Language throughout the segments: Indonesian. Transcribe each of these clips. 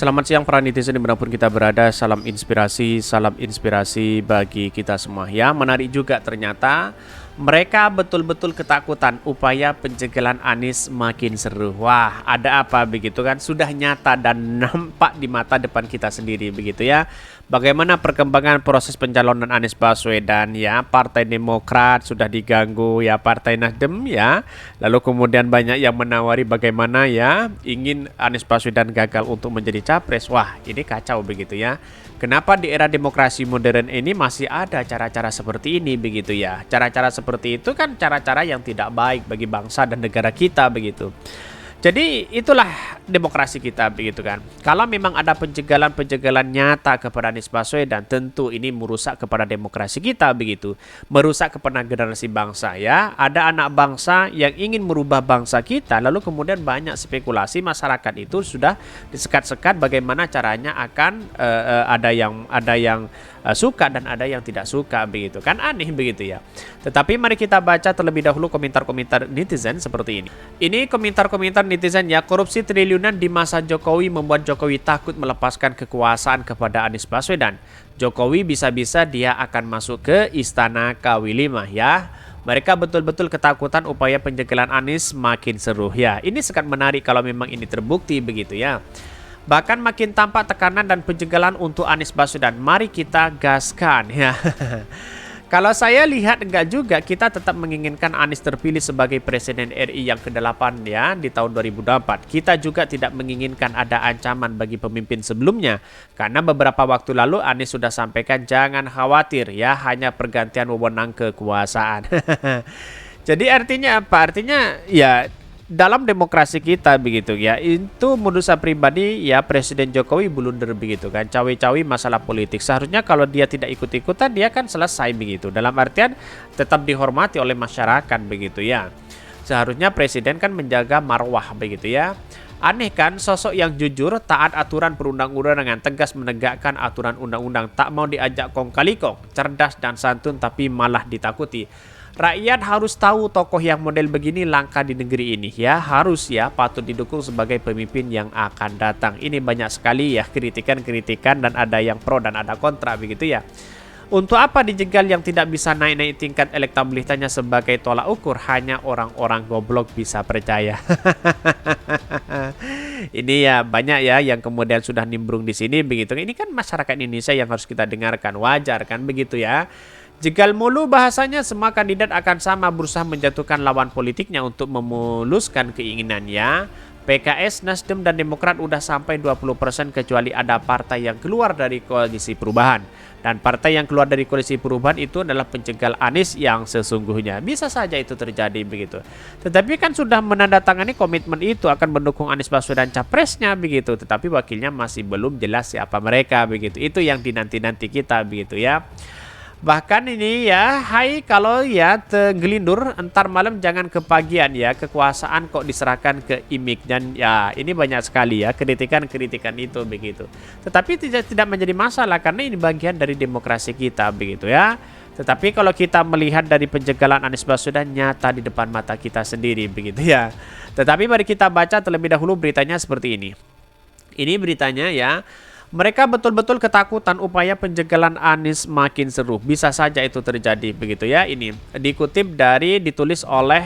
Selamat siang para netizen dimanapun kita berada. Salam inspirasi bagi kita semua ya. Menarik juga ternyata mereka betul-betul ketakutan upaya pencegahan Anies makin seru. Wah, ada apa begitu kan? Sudah nyata dan nampak di mata depan kita sendiri begitu ya. Bagaimana perkembangan proses pencalonan Anies Baswedan ya. Partai Demokrat sudah diganggu ya, Partai Nasdem ya. Lalu kemudian banyak yang menawari bagaimana ya ingin Anies Baswedan gagal untuk menjadi capres. Wah, ini kacau begitu ya. Kenapa di era demokrasi modern ini masih ada cara-cara seperti ini begitu ya? Cara-cara seperti itu kan cara-cara yang tidak baik bagi bangsa dan negara kita begitu. Jadi itulah demokrasi kita begitu kan. Kalau memang ada pencegahan nyata kepada Anies Baswedan, tentu ini merusak kepada demokrasi kita begitu. Merusak kepada generasi bangsa ya. Ada anak bangsa yang ingin merubah bangsa kita, lalu kemudian banyak spekulasi masyarakat itu sudah disekat-sekat bagaimana caranya akan ada yang suka dan ada yang tidak suka begitu kan, aneh begitu ya. Tetapi mari kita baca terlebih dahulu komentar-komentar netizen seperti ini. Ini komentar-komentar netizen ya. Korupsi triliunan di masa Jokowi membuat Jokowi takut melepaskan kekuasaan kepada Anies Baswedan. Jokowi bisa-bisa dia akan masuk ke istana Kawilima ya. Mereka betul-betul ketakutan upaya pencegahan Anies makin seru ya. Ini sangat menarik kalau memang ini terbukti begitu ya. Bahkan makin tampak tekanan dan pencegahan untuk Anies Baswedan. Mari kita gaskan ya. Kalau saya lihat enggak juga, kita tetap menginginkan Anies terpilih sebagai Presiden RI yang ke-8 ya di tahun 2024. Kita juga tidak menginginkan ada ancaman bagi pemimpin sebelumnya. Karena beberapa waktu lalu Anies sudah sampaikan jangan khawatir ya, hanya pergantian wewenang kekuasaan. Jadi artinya apa? Artinya ya dalam demokrasi kita begitu ya, itu menurut saya pribadi ya Presiden Jokowi blunder begitu kan, cawe-cawe masalah politik. Seharusnya kalau dia tidak ikut-ikutan dia kan selesai begitu, dalam artian tetap dihormati oleh masyarakat begitu ya. Seharusnya presiden kan menjaga marwah begitu ya. Aneh kan, sosok yang jujur, taat aturan perundang-undangan, tegas menegakkan aturan undang-undang, tak mau diajak kong kali kong, cerdas dan santun tapi malah ditakuti. Rakyat harus tahu tokoh yang model begini langka di negeri ini ya, harus ya, patut didukung sebagai pemimpin yang akan datang. Ini banyak sekali ya kritikan-kritikan dan ada yang pro dan ada kontra begitu ya. Untuk apa dijegal yang tidak bisa naik-naik tingkat elektabilitasnya sebagai tolak ukur? Hanya orang-orang goblok bisa percaya. Ini ya banyak ya yang kemudian sudah nimbrung di sini begitu. Ini kan masyarakat Indonesia yang harus kita dengarkan, wajar kan begitu ya. Jegal mulu bahasanya, semua kandidat akan sama berusaha menjatuhkan lawan politiknya untuk memuluskan keinginannya. PKS, Nasdem, dan Demokrat udah sampai 20% kecuali ada partai yang keluar dari koalisi perubahan. Dan partai yang keluar dari koalisi perubahan itu adalah pencegal Anies yang sesungguhnya. Bisa saja itu terjadi begitu. Tetapi kan sudah menandatangani komitmen itu akan mendukung Anies Baswedan capresnya begitu. Tetapi wakilnya masih belum jelas siapa mereka begitu. Itu yang dinanti-nanti kita begitu ya. Bahkan ini ya, hai kalau ya tergelindur entar malam jangan kepagian ya, kekuasaan kok diserahkan ke imik. Dan ya ini banyak sekali ya kritikan-kritikan itu begitu. Tetapi tidak menjadi masalah karena ini bagian dari demokrasi kita begitu ya. Tetapi kalau kita melihat dari pencegahan Anies Baswedan nyata di depan mata kita sendiri begitu ya. Tetapi mari kita baca terlebih dahulu beritanya seperti ini. Ini beritanya ya. Mereka betul-betul ketakutan upaya pencegahan Anies makin seru. Bisa saja itu terjadi begitu ya. Ini dikutip dari ditulis oleh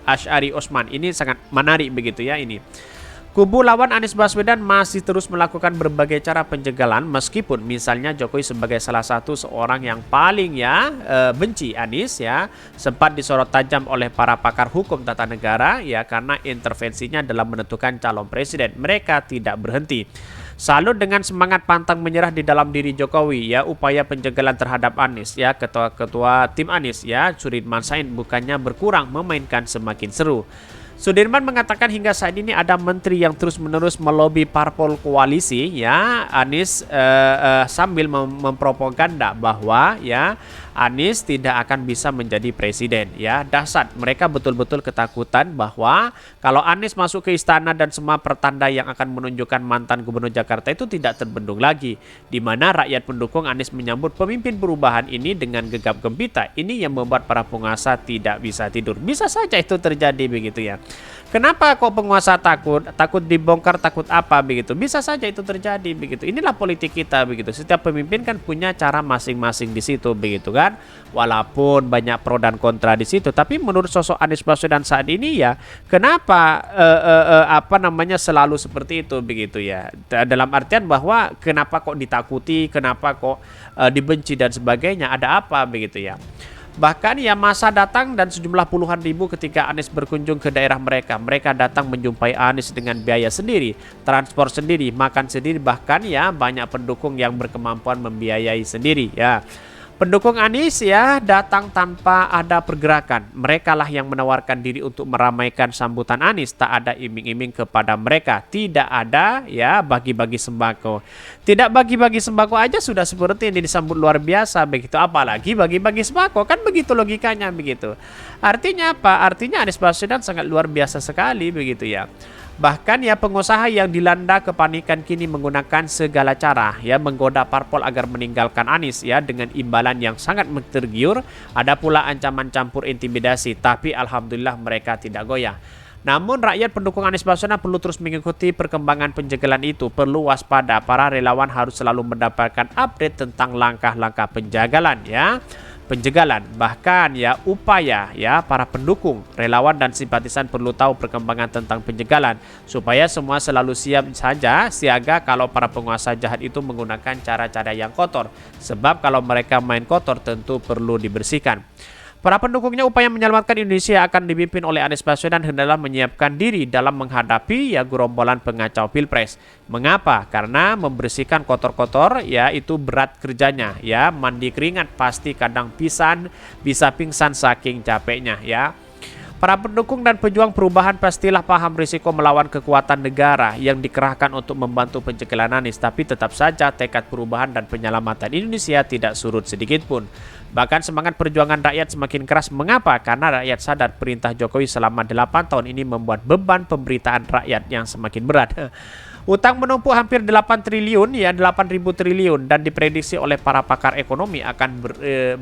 Asy'ari Osman. Ini sangat menarik begitu ya ini. Kubu lawan Anies Baswedan masih terus melakukan berbagai cara pencegahan meskipun misalnya Jokowi sebagai salah satu seorang yang paling ya benci Anies ya sempat disorot tajam oleh para pakar hukum tata negara ya karena intervensinya dalam menentukan calon presiden. Mereka tidak berhenti. Salut dengan semangat pantang menyerah di dalam diri Jokowi ya, upaya pencegahan terhadap Anies ya, ketua tim Anies ya Sudirman Said bukannya berkurang memainkan semakin seru. Sudirman mengatakan hingga saat ini ada menteri yang terus-menerus melobi parpol koalisi ya Anies sambil mempropaganda bahwa ya Anies tidak akan bisa menjadi presiden ya. Dahsyat, mereka betul-betul ketakutan bahwa kalau Anies masuk ke istana dan semua pertanda yang akan menunjukkan mantan gubernur Jakarta itu tidak terbendung lagi, di mana rakyat pendukung Anies menyambut pemimpin perubahan ini dengan gegap gempita. Ini yang membuat para penguasa tidak bisa tidur. Bisa saja itu terjadi begitu ya. Kenapa kok penguasa takut? Takut dibongkar, takut apa begitu? Bisa saja itu terjadi begitu. Inilah politik kita begitu. Setiap pemimpin kan punya cara masing-masing di situ begitu kan. Walaupun banyak pro dan kontra di situ, tapi menurut sosok Anies Baswedan saat ini ya, kenapa apa namanya selalu seperti itu begitu ya? Dalam artian bahwa kenapa kok ditakuti, kenapa kok dibenci dan sebagainya? Ada apa begitu ya? Bahkan ya masa datang dan sejumlah puluhan ribu ketika Anies berkunjung ke daerah mereka. Mereka datang menjumpai Anies dengan biaya sendiri, transport sendiri, makan sendiri, bahkan ya banyak pendukung yang berkemampuan membiayai sendiri ya. Pendukung Anies ya datang tanpa ada pergerakan. Mereka lah yang menawarkan diri untuk meramaikan sambutan Anies. Tak ada iming-iming kepada mereka. Tidak ada ya bagi-bagi sembako. Tidak bagi-bagi sembako aja sudah seperti ini disambut luar biasa begitu. Apalagi bagi-bagi sembako, kan begitu logikanya begitu. Artinya apa? Artinya Anies Baswedan sangat luar biasa sekali begitu ya. Bahkan ya pengusaha yang dilanda kepanikan kini menggunakan segala cara ya menggoda parpol agar meninggalkan Anies ya dengan imbalan yang sangat tergiur. Ada pula ancaman campur intimidasi, tapi alhamdulillah mereka tidak goyah. Namun rakyat pendukung Anies Baswedan perlu terus mengikuti perkembangan penjagalan itu. Perlu waspada, para relawan harus selalu mendapatkan update tentang langkah-langkah penjagalan ya. Penjagalan, bahkan ya upaya ya para pendukung, relawan dan simpatisan perlu tahu perkembangan tentang penjagalan supaya semua selalu siap saja siaga kalau para penguasa jahat itu menggunakan cara-cara yang kotor. Sebab kalau mereka main kotor tentu perlu dibersihkan. Para pendukungnya upaya menyelamatkan Indonesia akan dipimpin oleh Anies Baswedan hendaklah menyiapkan diri dalam menghadapi ya gerombolan pengacau Pilpres. Mengapa? Karena membersihkan kotor-kotor ya itu berat kerjanya ya. Mandi keringat pasti kadang bisa pingsan saking capeknya ya. Para pendukung dan pejuang perubahan pastilah paham risiko melawan kekuatan negara yang dikerahkan untuk membantu penjagalan Anies, tapi tetap saja tekad perubahan dan penyelamatan Indonesia tidak surut sedikit pun. Bahkan semangat perjuangan rakyat semakin keras. Mengapa? Karena rakyat sadar perintah Jokowi selama 8 tahun ini membuat beban pemberitaan rakyat yang semakin berat. Utang menumpuk hampir 8 triliun ya 8.000 triliun dan diprediksi oleh para pakar ekonomi akan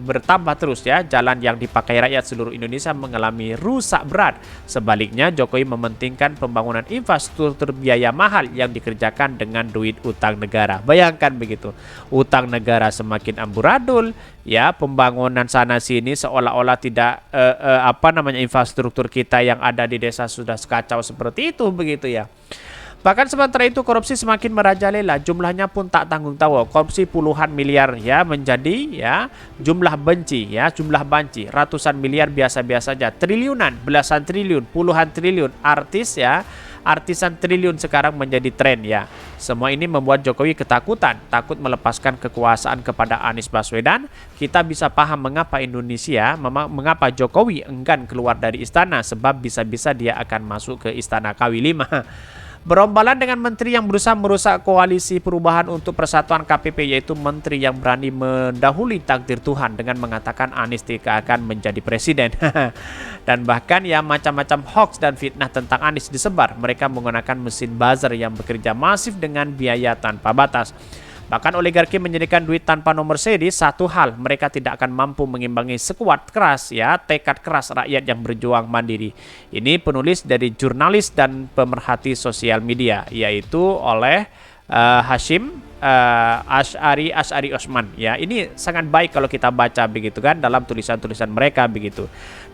bertambah terus ya. Jalan yang dipakai rakyat seluruh Indonesia mengalami rusak berat. Sebaliknya Jokowi mementingkan pembangunan infrastruktur biaya mahal yang dikerjakan dengan duit utang negara. Bayangkan begitu. Utang negara semakin amburadul ya, pembangunan sana sini seolah-olah tidak infrastruktur kita yang ada di desa sudah kacau seperti itu begitu ya. Bahkan sementara itu korupsi semakin merajalela, jumlahnya pun tak tanggung-tanggung. Korupsi puluhan miliar ya menjadi ya jumlah banci, ratusan miliar biasa-biasa saja, triliunan, belasan triliun, puluhan triliun, artisan triliun sekarang menjadi tren ya. Semua ini membuat Jokowi ketakutan, takut melepaskan kekuasaan kepada Anies Baswedan. Kita bisa paham mengapa mengapa Jokowi enggan keluar dari istana, sebab bisa-bisa dia akan masuk ke istana KW5. Berombalan dengan menteri yang berusaha merusak koalisi perubahan untuk persatuan KPP, yaitu menteri yang berani mendahului takdir Tuhan dengan mengatakan Anies tidak akan menjadi presiden. Dan bahkan ya macam-macam hoax dan fitnah tentang Anies disebar. Mereka menggunakan mesin buzzer yang bekerja masif dengan biaya tanpa batas. Bahkan oligarki menyediakan duit tanpa nomor seri. Satu hal, mereka tidak akan mampu mengimbangi sekuat keras ya tekad keras rakyat yang berjuang mandiri. Ini penulis dari jurnalis dan pemerhati sosial media, yaitu oleh Hashim Ash'ari Osman ya. Ini sangat baik kalau kita baca begitu kan dalam tulisan-tulisan mereka begitu.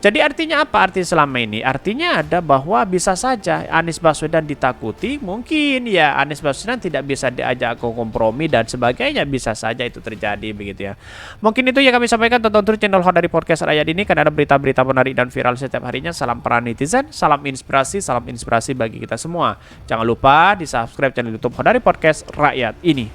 Jadi artinya apa arti selama ini? Artinya ada bahwa bisa saja Anies Baswedan ditakuti, mungkin ya Anies Baswedan tidak bisa diajak ke kompromi dan sebagainya, bisa saja itu terjadi begitu ya. Mungkin itu yang kami sampaikan. Tonton terus channel Hodari Podcast Rakyat ini karena ada berita-berita menarik dan viral setiap harinya. Salam para netizen, salam inspirasi bagi kita semua. Jangan lupa di subscribe channel YouTube Hodari Podcast Rakyat ini.